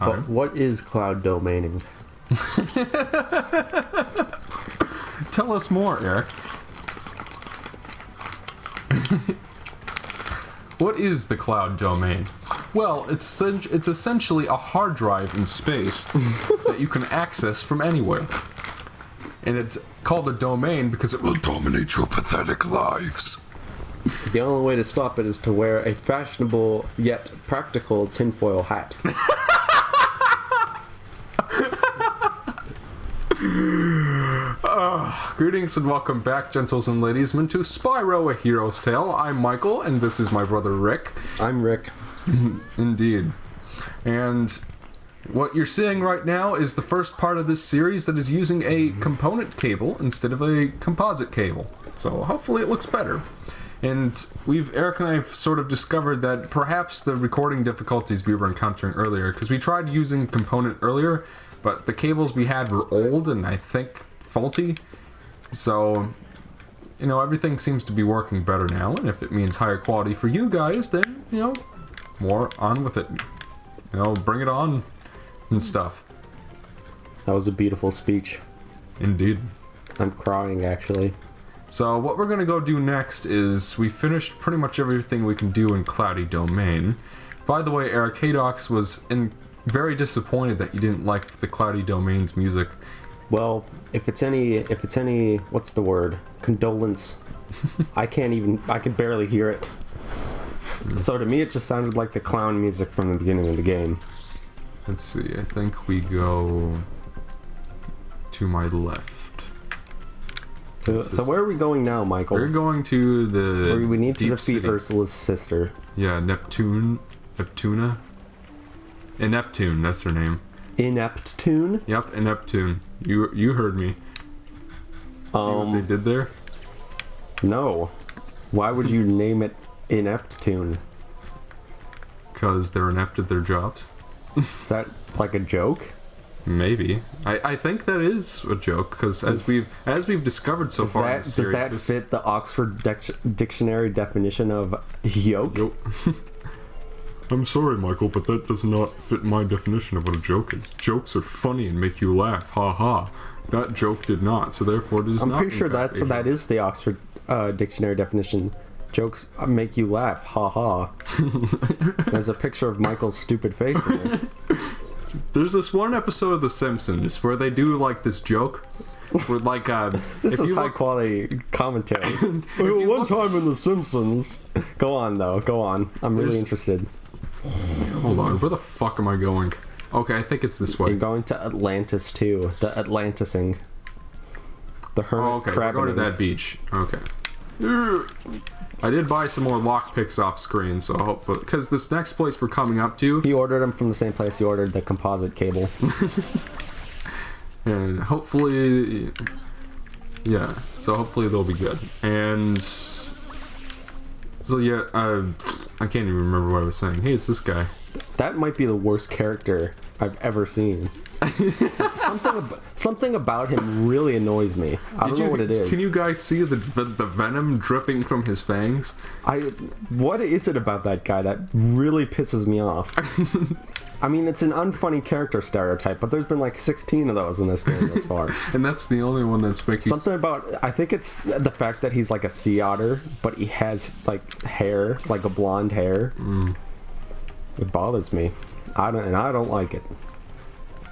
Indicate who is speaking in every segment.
Speaker 1: time.
Speaker 2: But what is cloud domaining?
Speaker 1: Tell us more, Eric. What is the cloud domain? Well, it's essentially a hard drive in space that you can access from anywhere. And it's called a domain because it will dominate your pathetic lives.
Speaker 2: The only way to stop it is to wear a fashionable yet practical tinfoil hat.
Speaker 1: Greetings and welcome back, gentles and ladiesmen, to Spyro, a Hero's Tale. I'm Michael, and this is my brother Rick.
Speaker 2: I'm Rick.
Speaker 1: Indeed. And what you're seeing right now is the first part of this series that is using a component cable instead of a composite cable. So hopefully it looks better. And Eric and I have sort of discovered that perhaps the recording difficulties we were encountering earlier, because we tried using component earlier, but the cables we had were old and I think faulty. So, everything seems to be working better now, and if it means higher quality for you guys, then, more on with it. Bring it on and stuff.
Speaker 2: That was a beautiful speech.
Speaker 1: Indeed.
Speaker 2: I'm crying, actually.
Speaker 1: So what we're going to go do next is we finished pretty much everything we can do in Cloudy Domain. By the way, Eric Haydox was very disappointed that you didn't like the Cloudy Domain's music.
Speaker 2: Well, if it's any, what's the word? Condolence. I can barely hear it. So to me, it just sounded like the clown music from the beginning of the game.
Speaker 1: Let's see, I think we go to my left.
Speaker 2: So where are we going now, Michael?
Speaker 1: We're going to the
Speaker 2: we need to
Speaker 1: Deep
Speaker 2: defeat
Speaker 1: City.
Speaker 2: Ursula's sister.
Speaker 1: Yeah, Neptuna? Ineptune, that's her name.
Speaker 2: Ineptune?
Speaker 1: Yep, Ineptune. You heard me. See what they did there?
Speaker 2: No. Why would you name it Ineptune?
Speaker 1: Because they're inept at their jobs.
Speaker 2: Is that like a joke?
Speaker 1: Maybe. I think that is a joke, because as we've discovered so far in the series...
Speaker 2: Does that fit the Oxford Dictionary definition of yoke?
Speaker 1: Nope. I'm sorry, Michael, but that does not fit my definition of what a joke is. Jokes are funny and make you laugh, ha ha. That joke did not, so therefore it is not.
Speaker 2: I'm pretty sure that is the Oxford Dictionary definition. Jokes make you laugh, ha ha. There's a picture of Michael's stupid face in it.
Speaker 1: There's this one episode of The Simpsons where they do like this joke. Where like
Speaker 2: this is high quality commentary. One time in The Simpsons. Go on though, go on. I'm really interested.
Speaker 1: Hold on, where the fuck am I going? Okay, I think it's this way.
Speaker 2: You're going to Atlantis too. The Atlantising. The hermit crab.
Speaker 1: We're going to that beach. Okay. I did buy some more lockpicks off screen, so hopefully, because this next place we're coming up to...
Speaker 2: You ordered them from the same place you ordered the composite cable.
Speaker 1: And hopefully... Yeah, so hopefully they'll be good. And... So yeah, I can't even remember what I was saying. Hey, it's this guy.
Speaker 2: That might be the worst character I've ever seen. Something about him really annoys me. I don't know what it is.
Speaker 1: Can you guys see the venom dripping from his fangs?
Speaker 2: What is it about that guy that really pisses me off? I mean, it's an unfunny character stereotype, but there's been like 16 of those in this game thus far.
Speaker 1: And that's the only one that's making...
Speaker 2: Something about... I think it's the fact that he's like a sea otter, but he has like hair, like a blonde hair. It bothers me. I don't like it.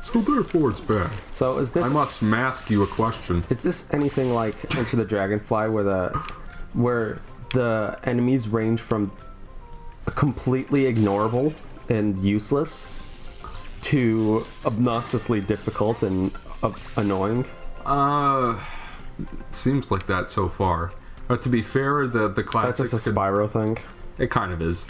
Speaker 1: So therefore it's bad.
Speaker 2: So is this...
Speaker 1: I must ask you a question.
Speaker 2: Is this anything like Enter the Dragonfly where the enemies range from completely ignorable and useless to obnoxiously difficult and annoying?
Speaker 1: Seems like that so far. But to be fair, the classics...
Speaker 2: That's just a Spyro thing?
Speaker 1: It kind of is.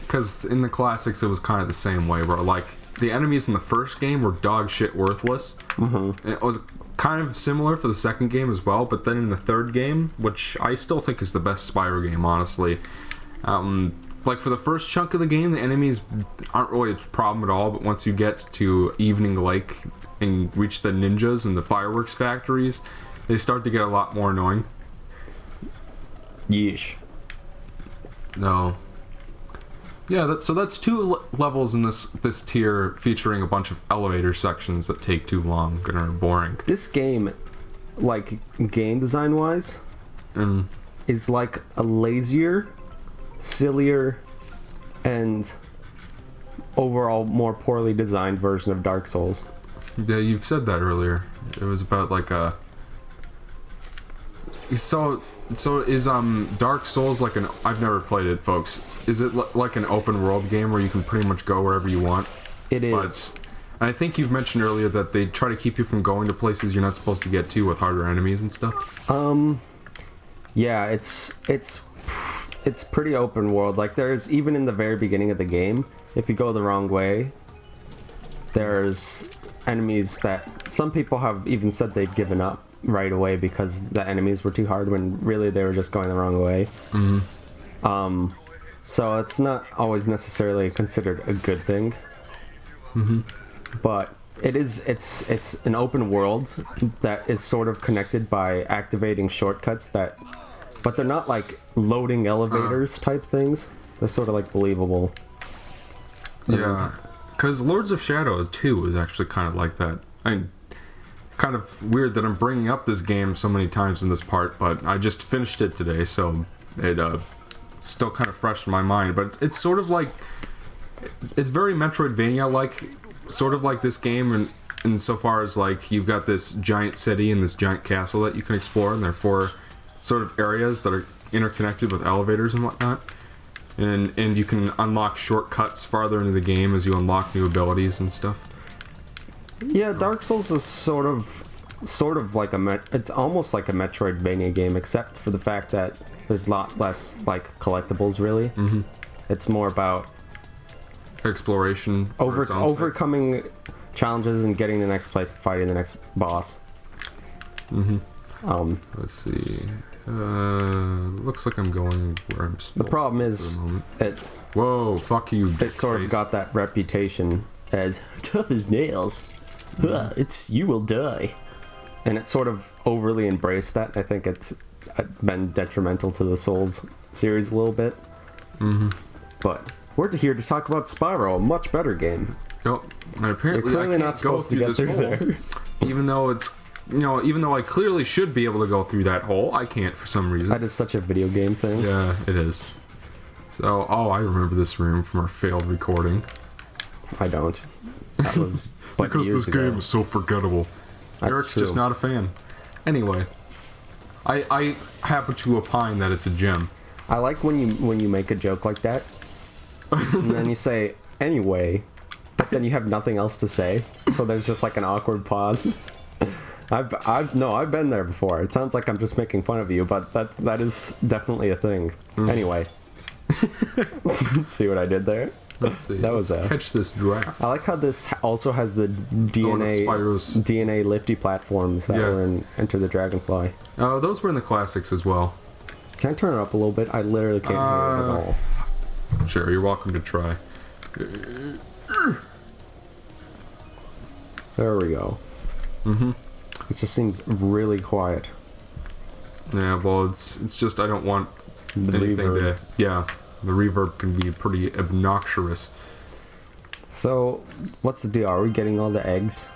Speaker 1: Because in the classics it was kind of the same way, where like... The enemies in the first game were dog shit worthless. And it was kind of similar for the second game as well, but then in the third game, which I still think is the best Spyro game, honestly, like for the first chunk of the game, the enemies aren't really a problem at all, but once you get to Evening Lake and reach the ninjas and the fireworks factories, they start to get a lot more annoying.
Speaker 2: Yeesh.
Speaker 1: No. Yeah, so that's two levels in this tier featuring a bunch of elevator sections that take too long and are boring.
Speaker 2: This game, like game design wise, is like a lazier, sillier, and overall more poorly designed version of Dark Souls.
Speaker 1: Yeah, you've said that earlier. It was about like a. So is Dark Souls like an? I've never played it, folks. Is it like an open world game where you can pretty much go wherever you want?
Speaker 2: It is.
Speaker 1: I think you've mentioned earlier that they try to keep you from going to places you're not supposed to get to with harder enemies and stuff.
Speaker 2: Yeah, it's pretty open world. Like there's even in the very beginning of the game, if you go the wrong way, there's enemies that some people have even said they've given up right away because the enemies were too hard when really they were just going the wrong way. So it's not always necessarily considered a good thing. But it's an open world that is sort of connected by activating shortcuts but they're not like loading elevators type things. They're sort of like believable.
Speaker 1: Yeah, because Lords of Shadow 2 is actually kind of like that. I mean, kind of weird that I'm bringing up this game so many times in this part, but I just finished it today, so it still kind of fresh in my mind. But it's sort of like it's very Metroidvania-like, sort of like this game, and insofar as like you've got this giant city and this giant castle that you can explore, and there are 4 sort of areas that are interconnected with elevators and whatnot. And you can unlock shortcuts farther into the game as you unlock new abilities and stuff.
Speaker 2: Yeah, Dark Souls is sort of like it's almost like a Metroidvania game, except for the fact that there's a lot less like collectibles really. It's more about
Speaker 1: exploration,
Speaker 2: overcoming challenges and getting to the next place, fighting the next boss.
Speaker 1: Let's see. Looks like I'm going where I'm supposed to.
Speaker 2: The problem is,
Speaker 1: whoa, fuck you.
Speaker 2: It sort of got that reputation as tough as nails. It's you will die, and it sort of overly embraced that. I think it's been detrimental to the Souls series a little bit. But we're here to talk about Spyro, a much better game.
Speaker 1: Yep. And apparently
Speaker 2: You're clearly
Speaker 1: I can't
Speaker 2: not supposed to get through there.
Speaker 1: Even though it's, even though I clearly should be able to go through that hole, I can't for some reason.
Speaker 2: That is such a video game thing.
Speaker 1: Yeah, it is. So, I remember this room from our failed recording.
Speaker 2: I don't. That was
Speaker 1: because this game is so forgettable. Eric's just not a fan. Anyway, I happen to opine that it's a gem.
Speaker 2: I like when you make a joke like that, and then you say anyway, but then you have nothing else to say, so there's just like an awkward pause. I've been there before. It sounds like I'm just making fun of you, but that is definitely a thing. Anyway, see what I did there?
Speaker 1: Let's see.
Speaker 2: Let's
Speaker 1: catch this draft.
Speaker 2: I like how this also has the DNA lifty platforms that were in Enter the Dragonfly.
Speaker 1: Oh, those were in the classics as well.
Speaker 2: Can I turn it up a little bit? I literally can't hear it at all.
Speaker 1: Sure, you're welcome to try.
Speaker 2: There we go. It just seems really quiet.
Speaker 1: Yeah, well, it's just I don't want
Speaker 2: The
Speaker 1: anything
Speaker 2: reverb.
Speaker 1: the reverb can be pretty obnoxious.
Speaker 2: So, what's the deal? Are we getting all the eggs?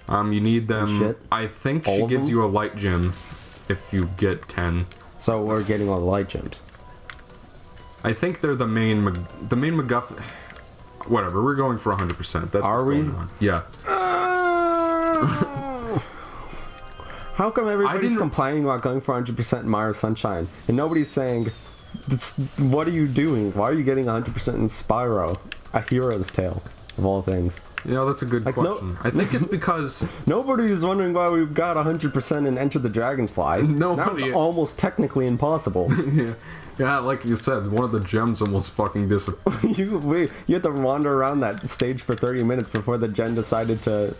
Speaker 1: You need them.
Speaker 2: Shit.
Speaker 1: I think
Speaker 2: All
Speaker 1: she
Speaker 2: of
Speaker 1: gives
Speaker 2: them?
Speaker 1: you a light gem if you get 10.
Speaker 2: So we're getting all the light gems.
Speaker 1: I think they're the main MacGuffin. Whatever, we're going for 100%. That's
Speaker 2: Are
Speaker 1: what's
Speaker 2: we?
Speaker 1: going on. Yeah.
Speaker 2: How come everybody's complaining about going for 100% in Mario Sunshine, and nobody's saying, "What are you doing? Why are you getting 100% in Spyro, a hero's tale of all things?"
Speaker 1: That's a good question. I think it's because
Speaker 2: Nobody's wondering why we've got 100% in Enter the Dragonfly.
Speaker 1: Nobody-
Speaker 2: That's almost technically impossible.
Speaker 1: yeah, like you said, one of the gems almost fucking disappeared.
Speaker 2: you had to wander around that stage for 30 minutes before the gen decided to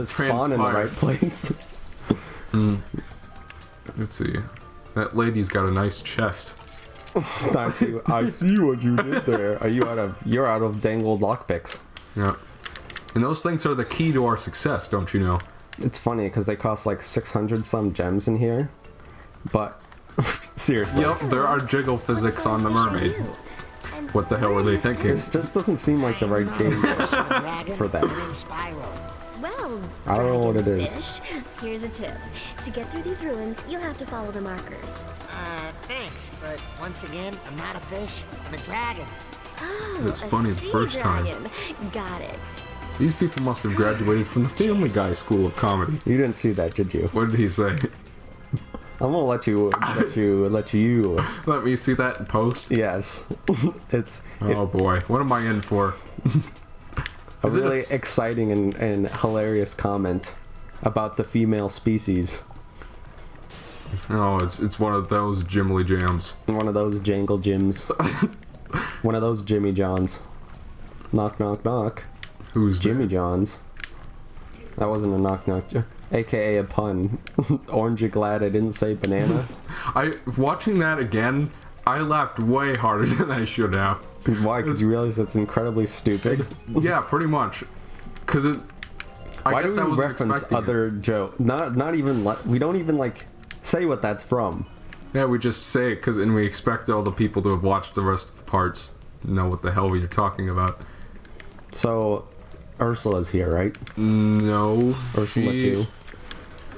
Speaker 2: spawn in the right place.
Speaker 1: Let's see. That lady's got a nice chest.
Speaker 2: I see what you did there. You're out of dangled lockpicks.
Speaker 1: Yeah. And those things are the key to our success, don't you know?
Speaker 2: It's funny because they cost like 600 some gems in here, but seriously.
Speaker 1: Yep, there are jiggle physics on the mermaid. what the hell were they thinking?
Speaker 2: This just doesn't seem like the right game for that.
Speaker 3: Well,
Speaker 2: I don't know what it is.
Speaker 3: Fish, here's a tip. To get through these ruins, you'll have to follow the markers.
Speaker 4: Thanks, but once again, I'm not a fish, I'm a dragon.
Speaker 3: Oh,
Speaker 1: That's
Speaker 3: a
Speaker 1: funny the
Speaker 3: sea
Speaker 1: first time.
Speaker 3: dragon. Got it.
Speaker 1: These people must have graduated from the Family Guy School of Comedy.
Speaker 2: You didn't see that, did you?
Speaker 1: What did he say?
Speaker 2: I'm gonna let you.
Speaker 1: Let me see that in post.
Speaker 2: Yes,
Speaker 1: Oh boy, what am I in for?
Speaker 2: a
Speaker 1: Is it a
Speaker 2: really
Speaker 1: s-
Speaker 2: exciting and hilarious comment about the female species.
Speaker 1: Oh, it's one of those Jimly Jams.
Speaker 2: One of those jangle gyms. One of those Jimmy Johns. Knock, knock, knock.
Speaker 1: Who's
Speaker 2: Jimmy
Speaker 1: there?
Speaker 2: Johns. That wasn't a knock, knock. AKA a pun. Orange, you glad I didn't say banana?
Speaker 1: Watching that again, I laughed way harder than I should have.
Speaker 2: Why? Because you realize that's incredibly stupid.
Speaker 1: Yeah, pretty much. Because it.
Speaker 2: Why
Speaker 1: guess
Speaker 2: do
Speaker 1: I
Speaker 2: we
Speaker 1: wasn't
Speaker 2: reference
Speaker 1: expecting it.
Speaker 2: other joke? Not even. We don't even like say what that's from.
Speaker 1: Yeah, we just say it and we expect all the people to have watched the rest of the parts to know what the hell we are talking about.
Speaker 2: So, Ursula's here, right?
Speaker 1: No.
Speaker 2: Ursula too.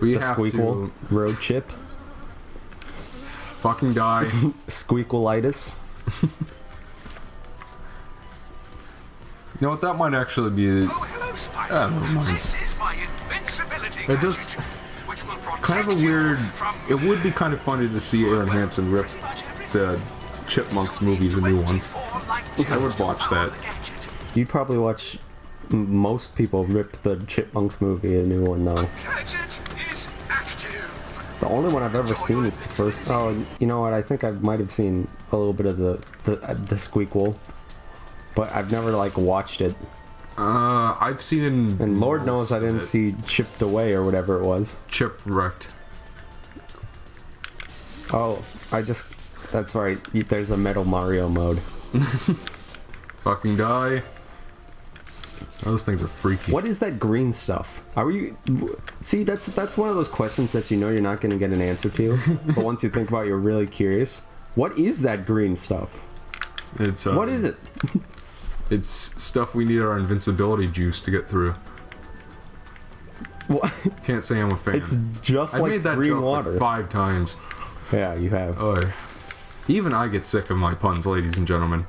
Speaker 1: We
Speaker 2: The
Speaker 1: have
Speaker 2: Squeakle
Speaker 1: to
Speaker 2: road chip.
Speaker 1: fucking die.
Speaker 2: Squeakleitis.
Speaker 1: You know what? That might actually be.
Speaker 5: Oh, hello, Spyro.
Speaker 1: I don't know.
Speaker 5: This is my invincibility
Speaker 1: It just
Speaker 5: gadget, which will protect
Speaker 1: kind of a
Speaker 5: you
Speaker 1: weird.
Speaker 5: from
Speaker 1: It would be kind of funny to see Aaron Hansen rip the Chipmunks movies a new one. I would watch that.
Speaker 2: You'd probably watch. Most people rip the Chipmunks movie a new one though.
Speaker 5: Gadget is active.
Speaker 2: The only one I've ever seen is the first. Oh, you know what? I think I might have seen a little bit of the Squeakle, but I've never like watched it.
Speaker 1: I've seen.
Speaker 2: And Lord
Speaker 1: most
Speaker 2: knows I
Speaker 1: of
Speaker 2: didn't
Speaker 1: it.
Speaker 2: see Chipped Away or whatever it was.
Speaker 1: Chipwrecked.
Speaker 2: Oh, that's right. There's a Metal Mario mode.
Speaker 1: Fucking die. Those things are freaky.
Speaker 2: What is that green stuff? Are you? See, that's one of those questions that you know you're not going to get an answer to, but once you think about it, you're really curious. What is that green stuff?
Speaker 1: It's
Speaker 2: What is it?
Speaker 1: It's stuff we need our invincibility juice to get through.
Speaker 2: What?
Speaker 1: Can't say I'm a fan.
Speaker 2: It's just
Speaker 1: I
Speaker 2: like
Speaker 1: made that
Speaker 2: green
Speaker 1: joke
Speaker 2: water.
Speaker 1: like 5 times.
Speaker 2: Yeah, you have.
Speaker 1: Even I get sick of my puns, ladies and gentlemen.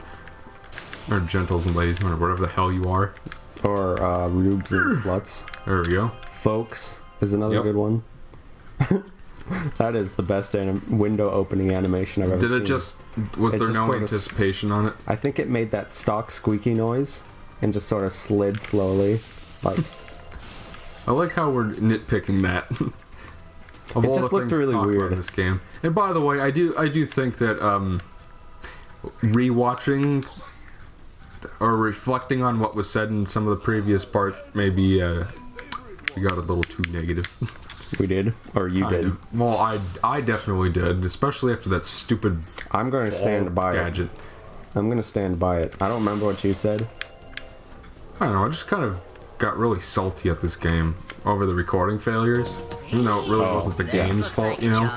Speaker 1: Or gentles and ladies, whatever the hell you are.
Speaker 2: Or rubes and sluts.
Speaker 1: There we go.
Speaker 2: Folks is another
Speaker 1: Yep.
Speaker 2: good one. That is the best window opening animation I've ever seen.
Speaker 1: Did it just... Was
Speaker 2: It
Speaker 1: there
Speaker 2: just
Speaker 1: no
Speaker 2: sort of
Speaker 1: anticipation on it?
Speaker 2: I think it made that stock squeaky noise and just sort of slid slowly. Like,
Speaker 1: I like how we're nitpicking that. Of
Speaker 2: It
Speaker 1: all
Speaker 2: just
Speaker 1: the
Speaker 2: looked
Speaker 1: things to
Speaker 2: really
Speaker 1: talk about
Speaker 2: weird.
Speaker 1: in this game. And by the way, I do think that rewatching or reflecting on what was said in some of the previous parts, maybe we got a little too negative.
Speaker 2: we did. Or you
Speaker 1: Kind
Speaker 2: did.
Speaker 1: of. Well, I definitely did, especially after that stupid
Speaker 2: I'm going to stand by
Speaker 1: gadget.
Speaker 2: it. I'm going to stand by it. I don't remember what you said.
Speaker 1: I don't know. I just kind of got really salty at this game over the recording failures, even though it really wasn't the game's fault, you know.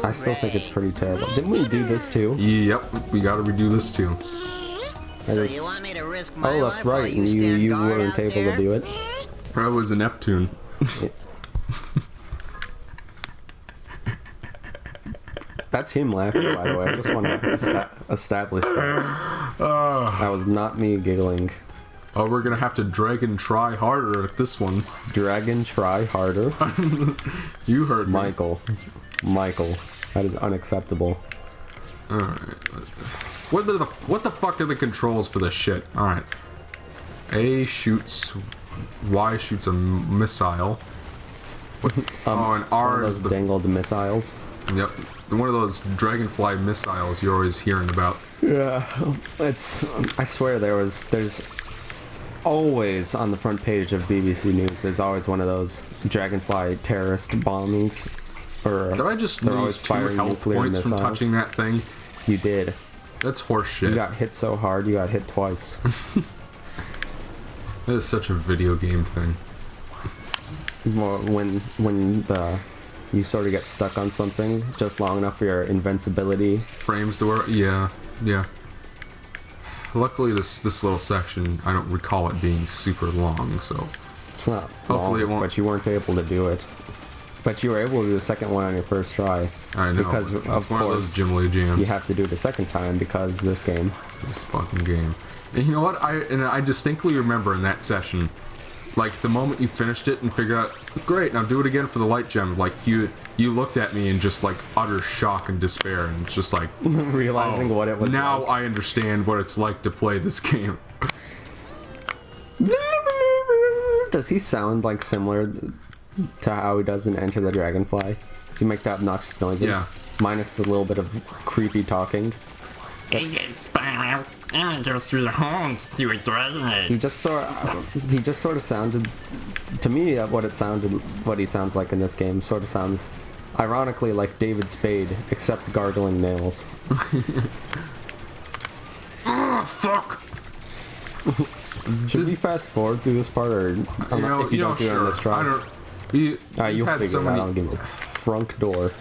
Speaker 2: I still think it's pretty terrible. Didn't we do this too?
Speaker 1: Yep, we got to redo this too.
Speaker 4: So
Speaker 2: is-
Speaker 4: you want me to risk my
Speaker 2: Oh, that's
Speaker 4: life while
Speaker 2: right. And
Speaker 4: stand
Speaker 2: you
Speaker 4: guard
Speaker 2: weren't
Speaker 4: out
Speaker 2: able
Speaker 4: there?
Speaker 2: to do it.
Speaker 1: That was a Neptune.
Speaker 2: That's him laughing, by the way. I just want to establish that. That was not me giggling.
Speaker 1: Oh, we're gonna have to drag and try harder at this one.
Speaker 2: Dragon, try harder.
Speaker 1: You heard me.
Speaker 2: Michael, that is unacceptable.
Speaker 1: Alright. What the fuck are the controls for this shit? Alright. A shoots. Y shoots a missile. Oh, and R
Speaker 2: One of
Speaker 1: is
Speaker 2: those
Speaker 1: the.
Speaker 2: dangled missiles.
Speaker 1: Yep. One of those dragonfly missiles you're always hearing about.
Speaker 2: Yeah, it's. I swear there's always on the front page of BBC News. There's always one of those dragonfly terrorist bombings. Or
Speaker 1: Did I just
Speaker 2: they're
Speaker 1: lose
Speaker 2: always
Speaker 1: 2
Speaker 2: firing
Speaker 1: health
Speaker 2: nuclear
Speaker 1: points from
Speaker 2: missiles.
Speaker 1: touching that thing?
Speaker 2: You did.
Speaker 1: That's horseshit.
Speaker 2: You got hit so hard, you got hit twice.
Speaker 1: That is such a video game thing.
Speaker 2: Well, when you sort of get stuck on something just long enough for your invincibility.
Speaker 1: Frames to work? Yeah. Yeah. luckily this little section, I don't recall it being super long, so
Speaker 2: It's not
Speaker 1: Hopefully
Speaker 2: long,
Speaker 1: it won't-
Speaker 2: but you weren't able to do it. But you were able to do the second one on your first try.
Speaker 1: I know.
Speaker 2: Because
Speaker 1: That's
Speaker 2: of
Speaker 1: one of
Speaker 2: course
Speaker 1: those Jim Lee jams.
Speaker 2: you have to do it a second time because this game.
Speaker 1: This fucking game. And you know what? I distinctly remember in that session, like the moment you finished it and figured out, great, now do it again for the light gem. Like you looked at me in just like utter shock and despair, and it's just like
Speaker 2: Realizing what it was
Speaker 1: now
Speaker 2: like.
Speaker 1: I understand what it's like to play this game.
Speaker 2: Does he sound like similar to how he does in Enter the Dragonfly? Does he make the obnoxious noises?
Speaker 1: Yeah.
Speaker 2: Minus the little bit of creepy talking.
Speaker 6: Is it Spyro? I'm gonna go through the hole and do a dragon head.
Speaker 2: He just sort of sounded to me what he sounds like in this game sort of sounds ironically like David Spade, except gargling nails.
Speaker 1: Oh fuck!
Speaker 2: Should we fast forward through this part, or if you don't do it on this try?
Speaker 1: I don't. You've
Speaker 2: You'll
Speaker 1: had
Speaker 2: figure
Speaker 1: so
Speaker 2: it
Speaker 1: many.
Speaker 2: out. I'll give you the front door.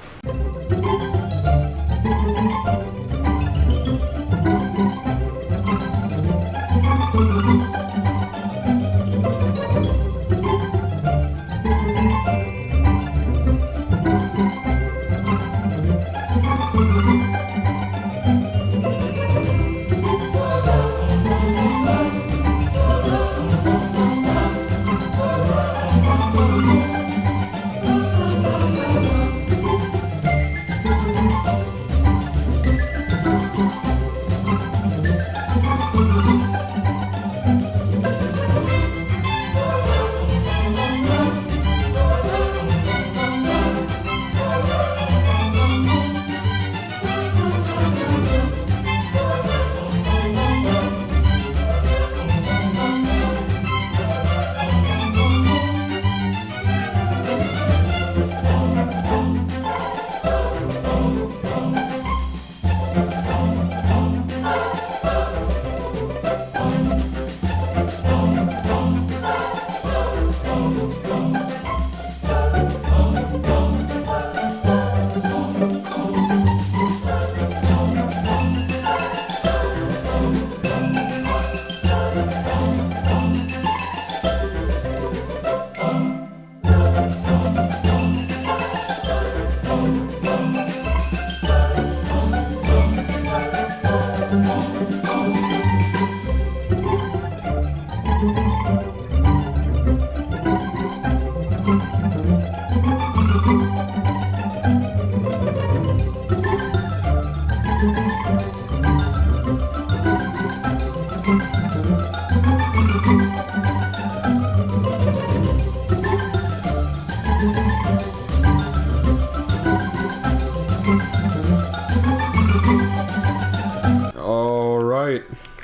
Speaker 1: All right.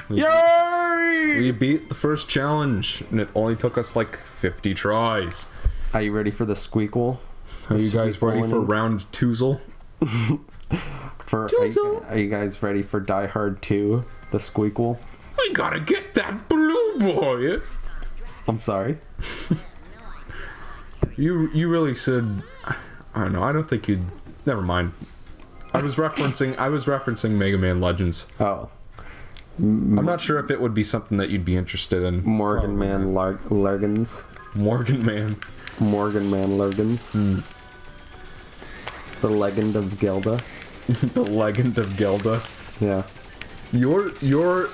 Speaker 1: Yay! We beat the first challenge, and it only took us like 50 tries.
Speaker 2: Are you ready for the squeakle?
Speaker 1: Are you guys ready for
Speaker 2: Squeakle.
Speaker 1: round twozel?
Speaker 2: Are you guys ready for Die Hard 2? The squeakle?
Speaker 1: We gotta get that blue boy.
Speaker 2: I'm sorry.
Speaker 1: You really said. I don't know. I don't think you'd. Never mind. I was referencing Mega Man Legends.
Speaker 2: Oh,
Speaker 1: I'm not sure if it would be something that you'd be interested in.
Speaker 2: Morgan Man Lurgans.
Speaker 1: Morgan Man.
Speaker 2: Morgan Man Lurgans. The Legend of Gelda.
Speaker 1: The Legend of Gelda.
Speaker 2: Yeah.
Speaker 1: Your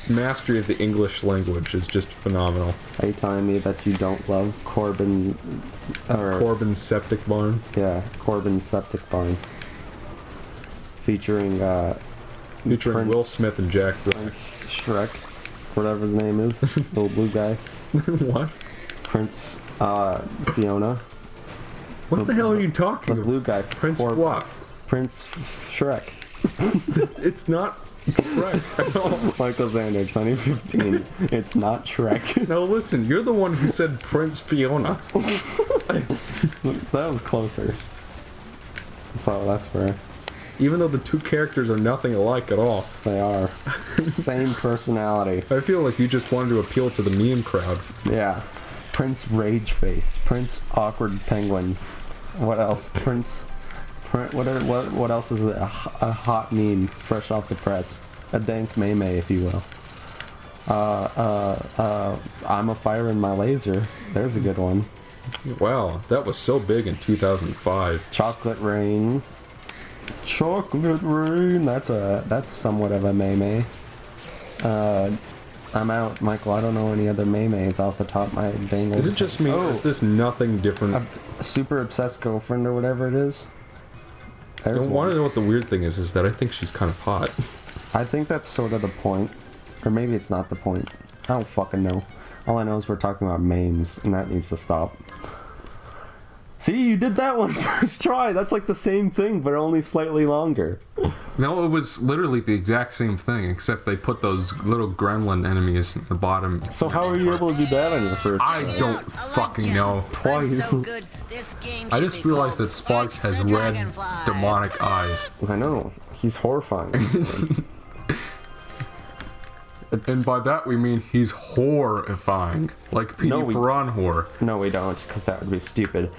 Speaker 1: mastery of the English language is just phenomenal.
Speaker 2: Are you telling me that you don't love Corbin's
Speaker 1: Septic Barn.
Speaker 2: Yeah, Corbin's Septic Barn. Featuring
Speaker 1: Featuring
Speaker 2: Prince-
Speaker 1: Will Smith and Jack Black.
Speaker 2: Prince Shrek, whatever his name is, little blue guy.
Speaker 1: What?
Speaker 2: Prince Fiona,
Speaker 1: What the hell are you
Speaker 2: the
Speaker 1: talking about?
Speaker 2: blue guy.
Speaker 1: Prince Fluff.
Speaker 2: Prince Shrek.
Speaker 1: It's not Shrek at all.
Speaker 2: Michael Zander, 2015. It's not Shrek.
Speaker 1: Now listen, you're the one who said Prince Fiona.
Speaker 2: That was closer. So that's fair.
Speaker 1: Even though the two characters are nothing alike at all.
Speaker 2: They are. Same personality.
Speaker 1: I feel like you just wanted to appeal to the meme crowd.
Speaker 2: Yeah. Prince Rageface. Prince Awkward Penguin. What else? What else is a hot meme fresh off the press? A dank meme, if you will. I'm a fire in my laser. There's a good one.
Speaker 1: Wow, that was so big in 2005.
Speaker 2: Chocolate rain. Chocolate rain. That's somewhat of a meme. I'm out, Michael. I don't know any other memes off the top of my dang.
Speaker 1: Is it just me, or is this nothing different?
Speaker 2: Super obsessed girlfriend or whatever it is. There's
Speaker 1: I want to know what the weird thing is that I think she's kind of hot.
Speaker 2: I think that's sort of the point. Or maybe it's not the point. I don't fucking know. All I know is we're talking about memes, and that needs to stop. See, you did that one first try. That's like the same thing, but only slightly longer.
Speaker 1: No, it was literally the exact same thing, except they put those little gremlin enemies at the bottom.
Speaker 2: So how are you able to do that on your first try?
Speaker 1: I don't fucking know.
Speaker 2: Twice.
Speaker 4: So good, this game
Speaker 1: I
Speaker 4: should
Speaker 1: just
Speaker 4: be
Speaker 1: realized
Speaker 4: called
Speaker 1: that Sparks
Speaker 4: It's
Speaker 1: has
Speaker 4: the
Speaker 1: red,
Speaker 4: Dragonfly.
Speaker 1: demonic eyes.
Speaker 2: I know. He's horrifying.
Speaker 1: And by that we mean he's horrifying. Like Petey
Speaker 2: No, we-
Speaker 1: Piran whore.
Speaker 2: No, we don't, because that would be stupid.